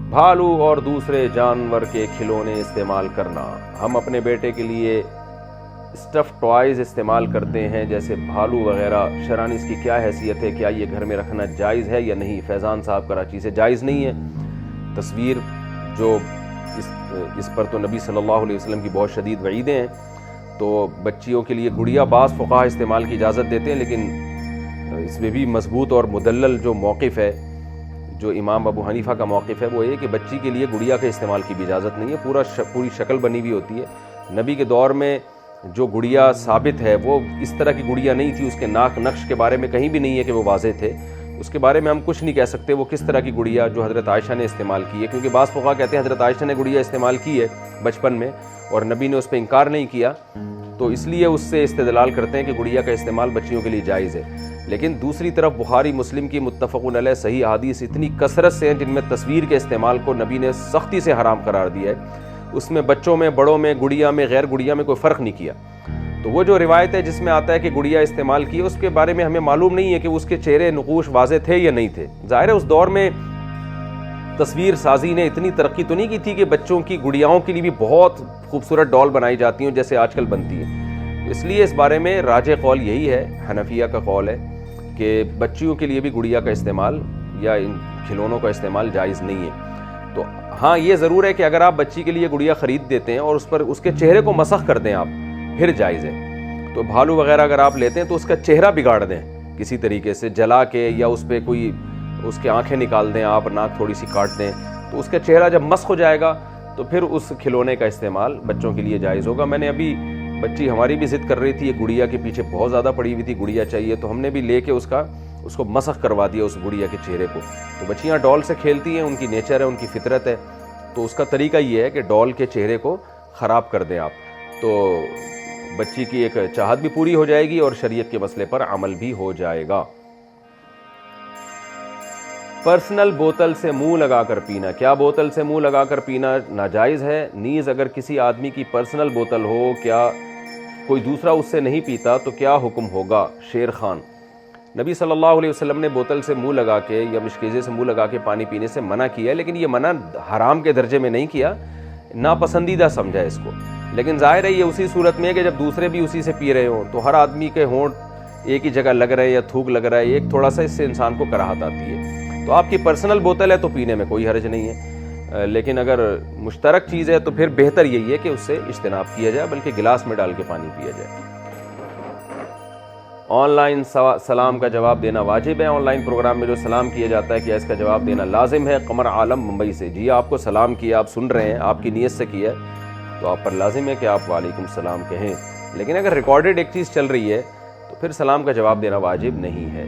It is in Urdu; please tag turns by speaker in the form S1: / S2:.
S1: بھالو اور دوسرے جانور کے کھلونے استعمال کرنا. ہم اپنے بیٹے کے لیے اسٹف ٹوائز استعمال کرتے ہیں جیسے بھالو وغیرہ. شرعاً اس کی کیا حیثیت ہے؟ کیا یہ گھر میں رکھنا جائز ہے یا نہیں؟ فیضان صاحب کراچی سے. جائز نہیں ہے. تصویر جو اس پر تو نبی صلی اللہ علیہ وسلم کی بہت شدید وعیدیں ہیں. تو بچیوں کے لیے گڑیا بعض فقہا استعمال کی اجازت دیتے ہیں، لیکن اس میں بھی مضبوط اور مدلل جو موقف ہے، جو امام ابو حنیفہ کا موقف ہے، وہ یہ کہ بچی کے لیے گڑیا کے استعمال کی بھی اجازت نہیں ہے. پوری شکل بنی ہوئی ہوتی ہے. نبی کے دور میں جو گڑیا ثابت ہے وہ اس طرح کی گڑیا نہیں تھی. اس کے ناک نقش کے بارے میں کہیں بھی نہیں ہے کہ وہ واضح تھے. اس کے بارے میں ہم کچھ نہیں کہہ سکتے وہ کس طرح کی گڑیا جو حضرت عائشہ نے استعمال کی ہے، کیونکہ بعض فقہا کہتے ہیں حضرت عائشہ نے گڑیا استعمال کی ہے بچپن میں اور نبی نے اس پہ انکار نہیں کیا، تو اس لیے اس سے استدلال کرتے ہیں کہ گڑیا کا استعمال بچیوں کے لیے جائز ہے. لیکن دوسری طرف بخاری مسلم کی متفقون علیہ صحیح احادیث اتنی کثرت سے ہیں جن میں تصویر کے استعمال کو نبی نے سختی سے حرام قرار دیا ہے. اس میں بچوں میں، بڑوں میں، گڑیا میں، غیر گڑیا میں کوئی فرق نہیں کیا. تو وہ جو روایت ہے جس میں آتا ہے کہ گڑیا استعمال کی، اس کے بارے میں ہمیں معلوم نہیں ہے کہ اس کے چہرے نقوش واضح تھے یا نہیں تھے. ظاہر ہے اس دور میں تصویر سازی نے اتنی ترقی تو نہیں کی تھی کہ بچوں کی گڑیاؤں کے لیے بھی بہت خوبصورت ڈال بنائی جاتی ہیں جیسے آج کل بنتی ہیں. اس لیے اس بارے میں راجح قول یہی ہے، حنفیہ کا قول ہے کہ بچیوں کے لیے بھی گڑیا کا استعمال یا ان کھلونوں کا استعمال جائز نہیں ہے. تو ہاں یہ ضرور ہے کہ اگر آپ بچی کے لیے گڑیا خرید دیتے ہیں اور اس پر اس کے چہرے کو مسخ کر دیں آپ، پھر جائز ہے. تو بھالو وغیرہ اگر آپ لیتے ہیں تو اس کا چہرہ بگاڑ دیں کسی طریقے سے جلا کے، یا اس پہ کوئی اس کے آنکھیں نکال دیں آپ، ناک تھوڑی سی کاٹ دیں، تو اس کا چہرہ جب مسخ ہو جائے گا تو پھر اس کھلونے کا استعمال بچوں کے لیے جائز ہوگا. میں نے ابھی بچی ہماری بھی ضد کر رہی تھی، یہ گڑیا کے پیچھے بہت زیادہ پڑی ہوئی تھی، گڑیا چاہیے، تو ہم نے بھی لے کے اس کو مسخ کروا دیا اس گڑیا کے چہرے کو. تو بچیاں ڈال سے کھیلتی ہیں، ان کی نیچر ہے، ان کی فطرت ہے، تو اس کا طریقہ یہ ہے کہ ڈال کے چہرے کو خراب کر دیں آپ، تو بچی کی ایک چاہت بھی پوری ہو جائے گی اور شریعت کے مسئلے پر عمل بھی ہو جائے گا. پرسنل بوتل سے منہ لگا کر پینا. کیا بوتل سے منہ لگا کر پینا ناجائز ہے؟ نیز اگر کسی آدمی کی پرسنل بوتل ہو، کیا کوئی دوسرا اس سے نہیں پیتا تو کیا حکم ہوگا؟ شیر خان. نبی صلی اللہ علیہ وسلم نے بوتل سے منہ لگا کے یا مشکیزے سے منہ لگا کے پانی پینے سے منع کیا ہے، لیکن یہ منع حرام کے درجے میں نہیں کیا، ناپسندیدہ سمجھا اس کو. لیکن ظاہر ہے یہ اسی صورت میں ہے کہ جب دوسرے بھی اسی سے پی رہے ہوں تو ہر آدمی کے ہونٹ ایک ہی جگہ لگ رہے ہیں یا تھوک لگ رہا ہے، ایک تھوڑا سا اس سے انسان کو کراہت آتی ہے. تو آپ کی پرسنل بوتل ہے تو پینے میں کوئی حرج نہیں ہے، لیکن اگر مشترک چیز ہے تو پھر بہتر یہی ہے کہ اس سے اجتناب کیا جائے، بلکہ گلاس میں ڈال کے پانی پیا جائے. آن لائن سلام کا جواب دینا واجب ہے؟ آن لائن پروگرام میں جو سلام کیا جاتا ہے کیا اس کا جواب دینا لازم ہے؟ قمر عالم ممبئی سے. جی آپ کو سلام کیا، آپ سن رہے ہیں، آپ کی نیت سے کیا تو آپ پر لازم ہے کہ آپ وعلیکم السلام کہیں. لیکن اگر ریکارڈڈ ایک چیز چل رہی ہے تو پھر سلام کا جواب دینا واجب نہیں ہے.